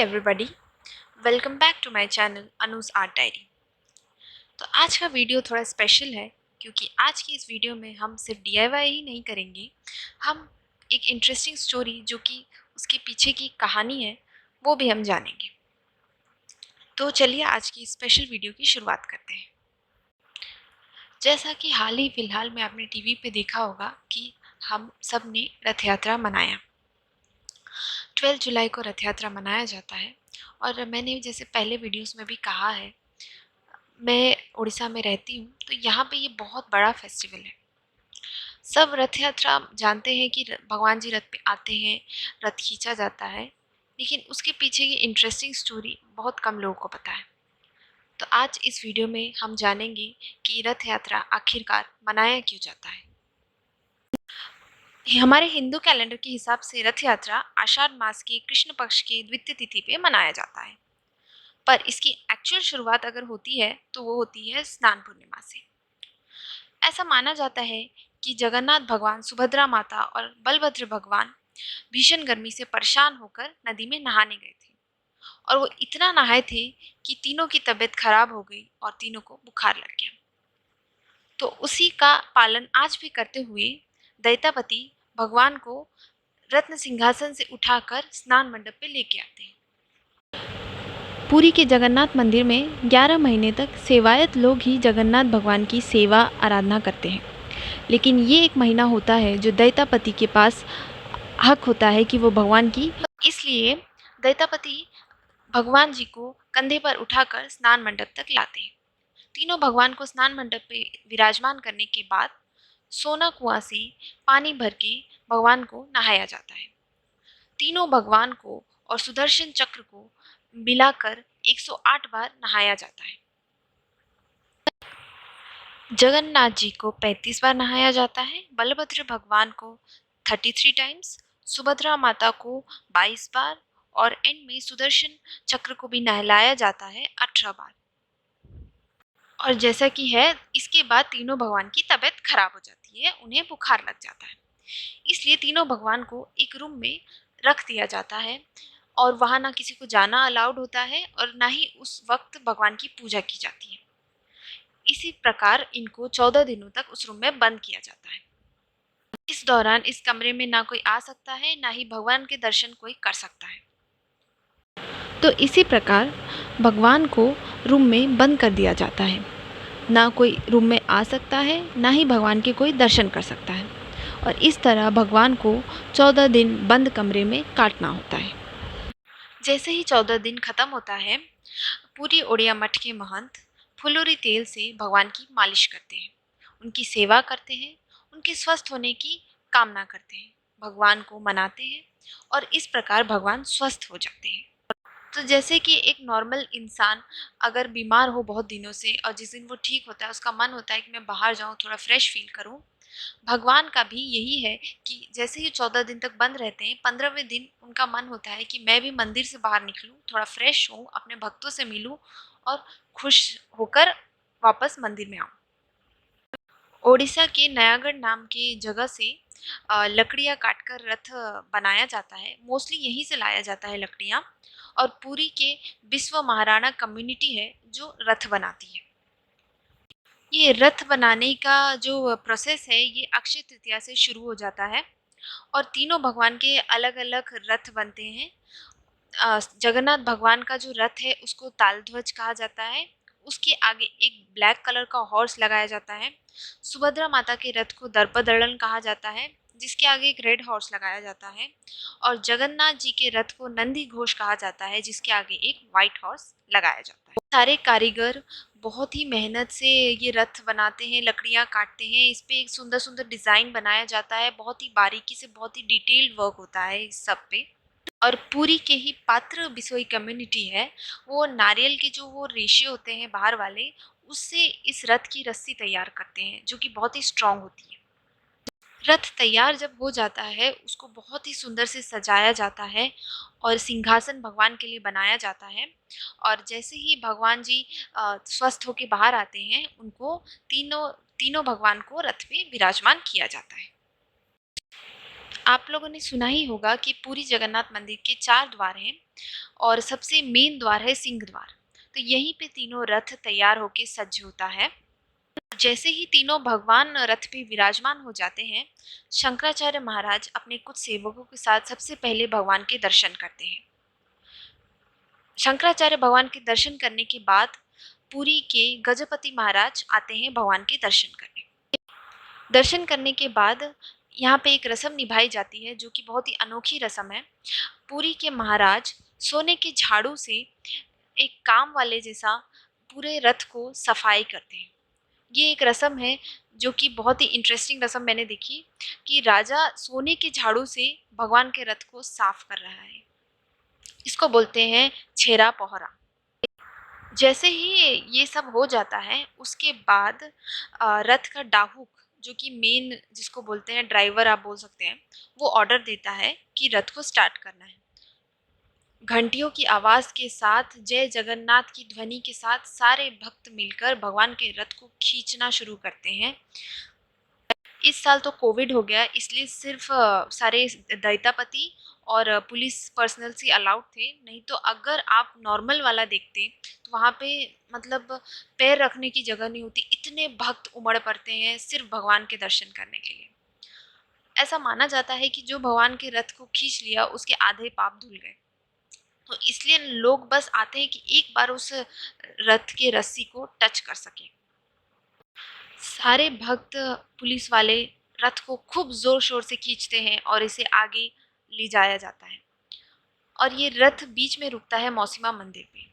Everybody, welcome back to my channel Anuj art diary. तो आज का वीडियो थोड़ा स्पेशल है क्योंकि आज की इस वीडियो में हम सिर्फ DIY ही नहीं करेंगे, हम एक इंटरेस्टिंग स्टोरी जो कि उसके पीछे की कहानी है वो भी हम जानेंगे। तो चलिए आज की स्पेशल वीडियो की शुरुआत करते हैं। जैसा कि हाल ही फिलहाल में आपने टीवी पे देखा होगा कि हम सब ने रथ यात्रा मनाया। 12 जुलाई को रथ यात्रा मनाया जाता है और मैंने जैसे पहले वीडियोस में भी कहा है, मैं उड़ीसा में रहती हूँ तो यहाँ पे ये बहुत बड़ा फेस्टिवल है। सब रथ यात्रा जानते हैं कि भगवान जी रथ पे आते हैं, रथ खींचा जाता है, लेकिन उसके पीछे की इंटरेस्टिंग स्टोरी बहुत कम लोगों को पता है। तो आज इस वीडियो में हम जानेंगे कि रथ यात्रा आखिरकार मनाया क्यों जाता है। हमारे हिंदू कैलेंडर के हिसाब से रथ यात्रा आषाढ़ मास के कृष्ण पक्ष की द्वितीय तिथि पे मनाया जाता है, पर इसकी एक्चुअल शुरुआत अगर होती है तो वो होती है स्नान पूर्णिमा से। ऐसा माना जाता है कि जगन्नाथ भगवान, सुभद्रा माता और बलभद्र भगवान भीषण गर्मी से परेशान होकर नदी में नहाने गए थे और वो इतना नहाए थे कि तीनों की तबीयत खराब हो गई और तीनों को बुखार लग गया। तो उसी का पालन आज भी करते हुए दैत्यापति भगवान को रत्न सिंहासन से उठाकर स्नान मंडप पे लेके आते हैं। पुरी के जगन्नाथ मंदिर में 11 महीने तक सेवायत लोग ही जगन्नाथ भगवान की सेवा आराधना करते हैं, लेकिन ये एक महीना होता है जो दैत्यापति के पास हक होता है कि वो भगवान की, इसलिए दैत्यापति भगवान जी को कंधे पर उठाकर स्नान मंडप तक लाते हैं। तीनों भगवान को स्नान मंडप पे विराजमान करने के बाद सोना कुआं से पानी भर के भगवान को नहाया जाता है। तीनों भगवान को और सुदर्शन चक्र को मिलाकर 108 बार नहाया जाता है। जगन्नाथ जी को 35 बार नहाया जाता है, बलभद्र भगवान को 33 टाइम्स, सुभद्रा माता को 22 बार और एंड में सुदर्शन चक्र को भी नहलाया जाता है 18 बार। और जैसा कि है, इसके बाद तीनों भगवान की तबीयत खराब हो जाती है, उन्हें बुखार लग जाता है, इसलिए तीनों भगवान को एक रूम में रख दिया जाता है और वहाँ ना किसी को जाना अलाउड होता है और ना ही उस वक्त भगवान की पूजा की जाती है। इसी प्रकार इनको 14 दिनों तक उस रूम में बंद किया जाता है। इस दौरान इस कमरे में ना कोई आ सकता है, ना ही भगवान के दर्शन कोई कर सकता है। तो इसी प्रकार भगवान को रूम में बंद कर दिया जाता है, ना कोई रूम में आ सकता है, ना ही भगवान के कोई दर्शन कर सकता है, और इस तरह भगवान को 14 दिन बंद कमरे में काटना होता है। जैसे ही 14 दिन खत्म होता है, पूरी ओडिया मठ के महंत फुलोरी तेल से भगवान की मालिश करते हैं, उनकी सेवा करते हैं, उनके स्वस्थ होने की कामना करते हैं, भगवान को मनाते हैं और इस प्रकार भगवान स्वस्थ हो जाते हैं। तो जैसे कि एक नॉर्मल इंसान अगर बीमार हो बहुत दिनों से और जिस दिन वो ठीक होता है उसका मन होता है कि मैं बाहर जाऊं, थोड़ा फ्रेश फील करूं, भगवान का भी यही है कि जैसे ही 14 दिन तक बंद रहते हैं, 15वें दिन उनका मन होता है कि मैं भी मंदिर से बाहर निकलूं, थोड़ा फ्रेश हूँ, अपने भक्तों से मिलूं और खुश होकर वापस मंदिर में आऊँ। ओडिशा के नयागढ़ नाम की जगह से लकड़ियाँ काटकर रथ बनाया जाता है, मोस्टली यहीं से लाया जाता है लकड़ियाँ, और पुरी के विश्व महाराणा कम्युनिटी है जो रथ बनाती है। ये रथ बनाने का जो प्रोसेस है ये अक्षय तृतीया से शुरू हो जाता है और तीनों भगवान के अलग अलग रथ बनते हैं। जगन्नाथ भगवान का जो रथ है उसको तालध्वज कहा जाता है, उसके आगे एक ब्लैक कलर का हॉर्स लगाया जाता है। सुभद्रा माता के रथ को दर्पदलन कहा जाता है, जिसके आगे एक रेड हॉर्स लगाया जाता है, और जगन्नाथ जी के रथ को नंदी घोष कहा जाता है, जिसके आगे एक व्हाइट हॉर्स लगाया जाता है। सारे कारीगर बहुत ही मेहनत से ये रथ बनाते हैं, लकड़ियाँ काटते हैं, इस पे एक सुंदर सुंदर डिज़ाइन बनाया जाता है, बहुत ही बारीकी से, बहुत ही डिटेल्ड वर्क होता है इस सब पे। और पूरी के ही पात्र बिसोई कम्युनिटी है, वो नारियल के जो वो रेशे होते हैं बाहर वाले, उससे इस रथ की रस्सी तैयार करते हैं जो कि बहुत ही स्ट्रांग होती है। रथ तैयार जब हो जाता है उसको बहुत ही सुंदर से सजाया जाता है और सिंहासन भगवान के लिए बनाया जाता है, और जैसे ही भगवान जी स्वस्थ होके बाहर आते हैं, उनको तीनों तीनों भगवान को रथ पे विराजमान किया जाता है। आप लोगों ने सुना ही होगा कि पुरी जगन्नाथ मंदिर के 4 द्वार हैं और सबसे मेन द्वार है सिंह द्वार। तो यहीं पे तीनों रथ तैयार होके सज्ज होता है। जैसे ही तीनों भगवान रथ पे विराजमान हो जाते हैं, शंकराचार्य महाराज अपने कुछ सेवकों के साथ सबसे पहले भगवान के दर्शन करते हैं। शंकराचार्य भगवान के दर्शन करने के बाद पुरी के गजपति महाराज आते हैं भगवान के दर्शन करने। दर्शन करने के बाद यहाँ पे एक रस्म निभाई जाती है जो कि बहुत ही अनोखी रस्म है। पुरी के महाराज सोने के झाड़ू से एक काम वाले जैसा पूरे रथ को सफाई करते हैं। ये एक रस्म है जो कि बहुत ही इंटरेस्टिंग रस्म मैंने देखी कि राजा सोने के झाड़ू से भगवान के रथ को साफ कर रहा है। इसको बोलते हैं छेरा पोहरा। जैसे ही ये सब हो जाता है उसके बाद रथ का डाहूक जो कि मेन जिसको बोलते हैं ड्राइवर आप बोल सकते हैं, वो ऑर्डर देता है कि रथ को स्टार्ट करना है। घंटियों की आवाज़ के साथ, जय जगन्नाथ की ध्वनि के साथ सारे भक्त मिलकर भगवान के रथ को खींचना शुरू करते हैं। इस साल तो कोविड हो गया इसलिए सिर्फ सारे दैतापति और पुलिस पर्सनल ही अलाउड थे, नहीं तो अगर आप नॉर्मल वाला देखते तो वहाँ पे मतलब पैर रखने की जगह नहीं होती, इतने भक्त उमड़ पड़ते हैं सिर्फ भगवान के दर्शन करने के लिए। ऐसा माना जाता है कि जो भगवान के रथ को खींच लिया उसके आधे पाप धुल गए। तो इसलिए लोग बस आते हैं कि एक बार उस रथ के रस्सी को टच कर सके। सारे भक्त पुलिस वाले रथ को खूब जोर शोर से खींचते हैं और इसे आगे ले जाया जाता है और ये रथ बीच में रुकता है मौसीमा मंदिर पे।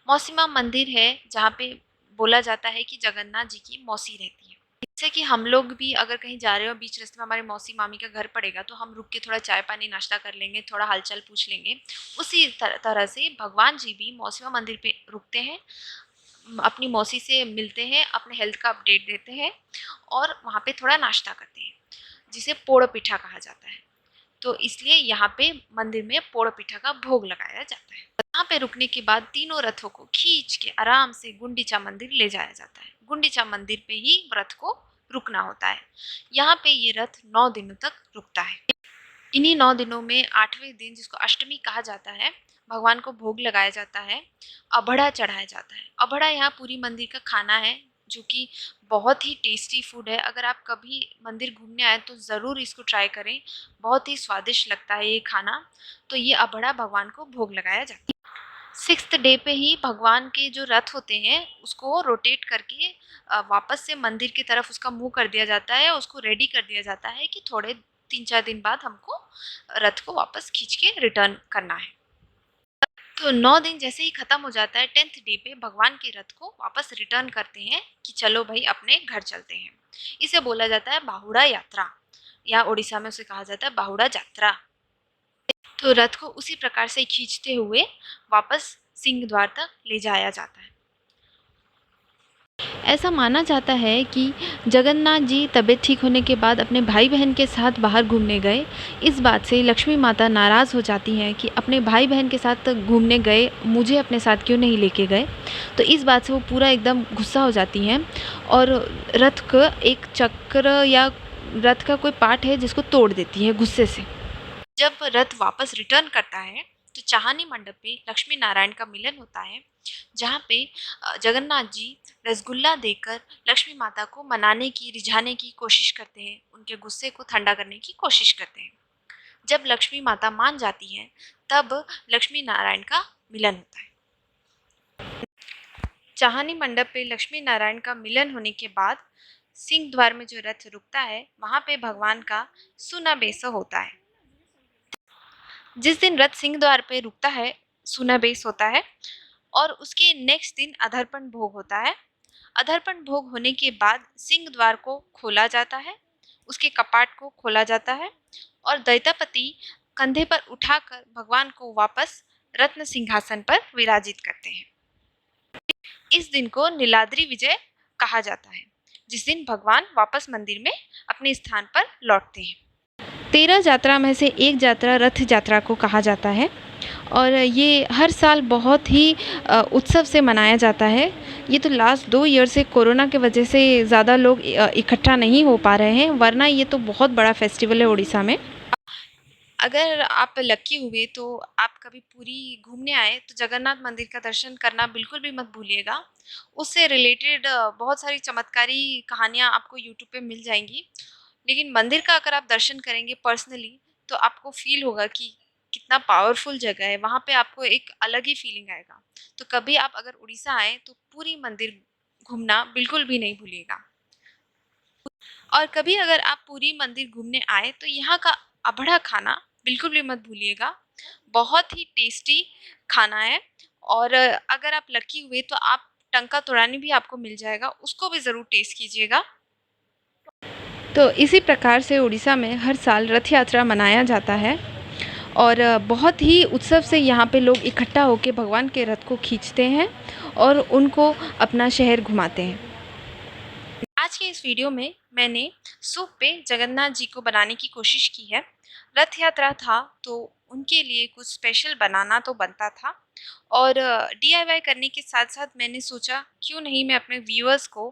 मौसीमा मंदिर है जहाँ पे बोला जाता है कि जगन्नाथ जी की मौसी रहती है। जैसे कि हम लोग भी अगर कहीं जा रहे हो बीच रास्ते में हमारे मौसी मामी का घर पड़ेगा तो हम रुक के थोड़ा चाय पानी नाश्ता कर लेंगे, थोड़ा हालचाल पूछ लेंगे। उसी तरह से भगवान जी भी मौसीमा मंदिर पे रुकते हैं, अपनी मौसी से मिलते हैं, अपने हेल्थ का अपडेट देते हैं और वहाँ पे थोड़ा नाश्ता करते हैं जिसे पोड़ पिठा कहा जाता है। तो इसलिए यहाँ पे मंदिर में पोड़ पिठा का भोग लगाया जाता है। यहाँ पे रुकने के बाद तीनों रथों को खींच के आराम से गुंडीचा मंदिर ले जाया जाता है। गुंडीचा मंदिर पे ही रथ को रुकना होता है। यहाँ पे ये रथ 9 दिनों तक रुकता है। इन्हीं 9 दिनों में 8वें दिन जिसको अष्टमी कहा जाता है, भगवान को भोग लगाया जाता है, अभड़ा चढ़ाया जाता है। अभड़ा यहाँ पूरी मंदिर का खाना है जो कि बहुत ही टेस्टी फूड है। अगर आप कभी मंदिर घूमने आए तो ज़रूर इसको ट्राई करें, बहुत ही स्वादिष्ट लगता है ये खाना। तो ये अभड़ा भगवान को भोग लगाया जाता है। 6th डे पे ही भगवान के जो रथ होते हैं उसको रोटेट करके वापस से मंदिर की तरफ उसका मुंह कर दिया जाता है, उसको रेडी कर दिया जाता है कि थोड़े 3-4 दिन बाद हमको रथ को वापस खींच के रिटर्न करना है। तो 9 दिन जैसे ही ख़त्म हो जाता है 10th डे पे भगवान के रथ को वापस रिटर्न करते हैं कि चलो भाई अपने घर चलते हैं। इसे बोला जाता है बाहुड़ा यात्रा या उड़ीसा में उसे कहा जाता है बाहुड़ा यात्रा। तो रथ को उसी प्रकार से खींचते हुए वापस सिंह द्वार तक ले जाया जाता है। ऐसा माना जाता है कि जगन्नाथ जी तबीयत ठीक होने के बाद अपने भाई बहन के साथ बाहर घूमने गए। इस बात से लक्ष्मी माता नाराज़ हो जाती हैं कि अपने भाई बहन के साथ घूमने गए, मुझे अपने साथ क्यों नहीं लेके गए। तो इस बात से वो पूरा एकदम गुस्सा हो जाती हैं और रथ का एक चक्र या रथ का कोई पार्ट है जिसको तोड़ देती है गुस्से से। जब रथ वापस रिटर्न करता है तो चाहनी मंडप पे लक्ष्मी नारायण का मिलन होता है, जहाँ पे जगन्नाथ जी रसगुल्ला देकर लक्ष्मी माता को मनाने की, रिझाने की कोशिश करते हैं, उनके गुस्से को ठंडा करने की कोशिश करते हैं। जब लक्ष्मी माता मान जाती हैं तब लक्ष्मी नारायण का मिलन होता है। चाहनी मंडप पे लक्ष्मी नारायण का मिलन होने के बाद सिंह द्वार में जो रथ रुकता है वहाँ पे भगवान का सुना बेस होता है। जिस दिन रथ सिंह द्वार पे रुकता है सुना बेस होता है और उसके नेक्स्ट दिन अधर्पण भोग होता है। अधर्पण भोग होने के बाद सिंह द्वार को खोला जाता है, उसके कपाट को खोला जाता है और दैतापति कंधे पर उठाकर भगवान को वापस रत्न सिंहासन पर विराजित करते हैं। इस दिन को नीलाद्री विजय कहा जाता है, जिस दिन भगवान वापस मंदिर में अपने स्थान पर लौटते हैं। 13 यात्रा में से एक यात्रा रथ यात्रा को कहा जाता है और ये हर साल बहुत ही उत्सव से मनाया जाता है। ये तो लास्ट 2 ईयर से कोरोना के वजह से ज़्यादा लोग इकट्ठा नहीं हो पा रहे हैं, वरना ये तो बहुत बड़ा फेस्टिवल है उड़ीसा में। अगर आप लकी हुए तो आप कभी पुरी घूमने आए तो जगन्नाथ मंदिर का दर्शन करना बिल्कुल भी मत भूलिएगा। उससे रिलेटेड बहुत सारी चमत्कारी कहानियाँ आपको यूट्यूब पे मिल जाएँगी। लेकिन मंदिर का अगर आप दर्शन करेंगे पर्सनली तो आपको फ़ील होगा कि कितना पावरफुल जगह है, वहाँ पे आपको एक अलग ही फ़ीलिंग आएगा। तो कभी आप अगर उड़ीसा आएँ तो पुरी मंदिर घूमना बिल्कुल भी नहीं भूलिएगा। और कभी अगर आप पुरी मंदिर घूमने आए तो यहाँ का अभड़ा खाना बिल्कुल भी मत भूलिएगा। बहुत ही टेस्टी खाना है। और अगर आप लकी हुए तो आप टंका तोरानी भी आपको मिल जाएगा, उसको भी ज़रूर टेस्ट कीजिएगा। तो इसी प्रकार से उड़ीसा में हर साल रथ यात्रा मनाया जाता है और बहुत ही उत्सव से यहाँ पे लोग इकट्ठा होकर भगवान के रथ को खींचते हैं और उनको अपना शहर घुमाते हैं। आज के इस वीडियो में मैंने सूप पे जगन्नाथ जी को बनाने की कोशिश की है। रथ यात्रा था तो उनके लिए कुछ स्पेशल बनाना तो बनता था और डीआईवाई करने के साथ साथ मैंने सोचा क्यों नहीं मैं अपने व्यूअर्स को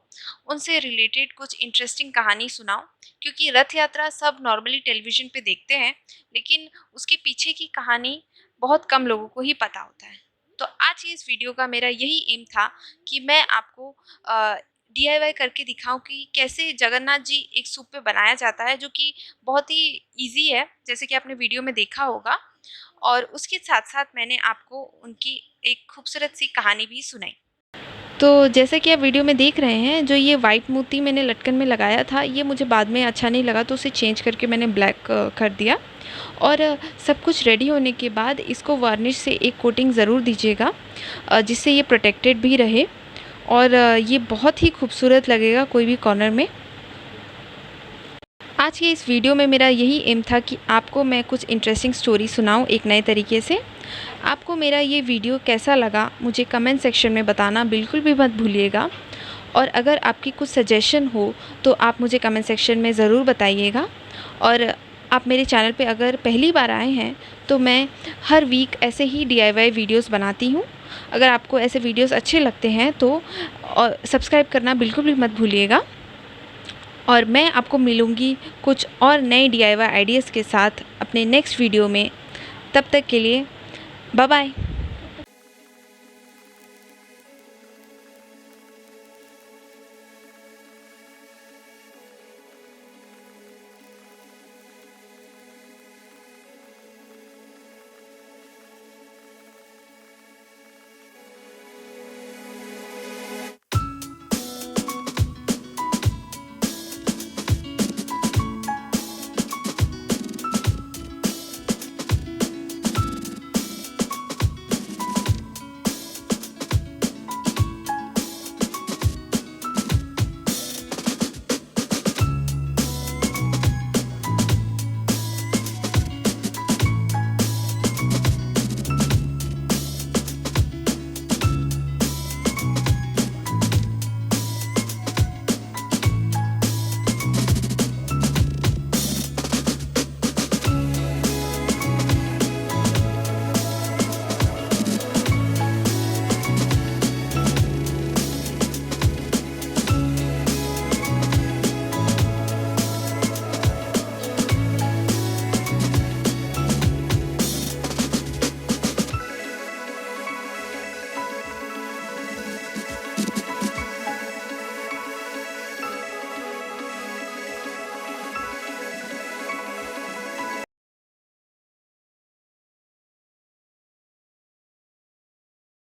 उनसे रिलेटेड कुछ इंटरेस्टिंग कहानी सुनाऊं, क्योंकि रथ यात्रा सब नॉर्मली टेलीविज़न पे देखते हैं लेकिन उसके पीछे की कहानी बहुत कम लोगों को ही पता होता है। तो आज की इस वीडियो का मेरा यही एम था कि मैं आपको डीआईवाई करके दिखाऊं कि कैसे जगन्नाथ जी एक सूप पे बनाया जाता है, जो कि बहुत ही इजी है जैसे कि आपने वीडियो में देखा होगा। और उसके साथ साथ मैंने आपको उनकी एक खूबसूरत सी कहानी भी सुनाई। तो जैसे कि आप वीडियो में देख रहे हैं, जो ये वाइट मोती मैंने लटकन में लगाया था ये मुझे बाद में अच्छा नहीं लगा तो उसे चेंज करके मैंने ब्लैक कर दिया। और सब कुछ रेडी होने के बाद इसको वार्निश से एक कोटिंग ज़रूर दीजिएगा जिससे ये प्रोटेक्टेड भी रहे और ये बहुत ही खूबसूरत लगेगा कोई भी कॉर्नर में। आज के इस वीडियो में मेरा यही एम था कि आपको मैं कुछ इंटरेस्टिंग स्टोरी सुनाऊं एक नए तरीके से। आपको मेरा ये वीडियो कैसा लगा मुझे कमेंट सेक्शन में बताना बिल्कुल भी मत भूलिएगा। और अगर आपकी कुछ सजेशन हो तो आप मुझे कमेंट सेक्शन में ज़रूर बताइएगा। और आप मेरे चैनल पे अगर पहली बार आए हैं तो मैं हर वीक ऐसे ही डीआईवाई वीडियोस बनाती हूँ। अगर आपको ऐसे वीडियोस अच्छे लगते हैं तो सब्सक्राइब करना बिल्कुल भी मत भूलिएगा। और मैं आपको मिलूँगी कुछ और नए डीआईवाई आइडियाज़ के साथ अपने नेक्स्ट वीडियो में। तब तक के लिए बाय बाय।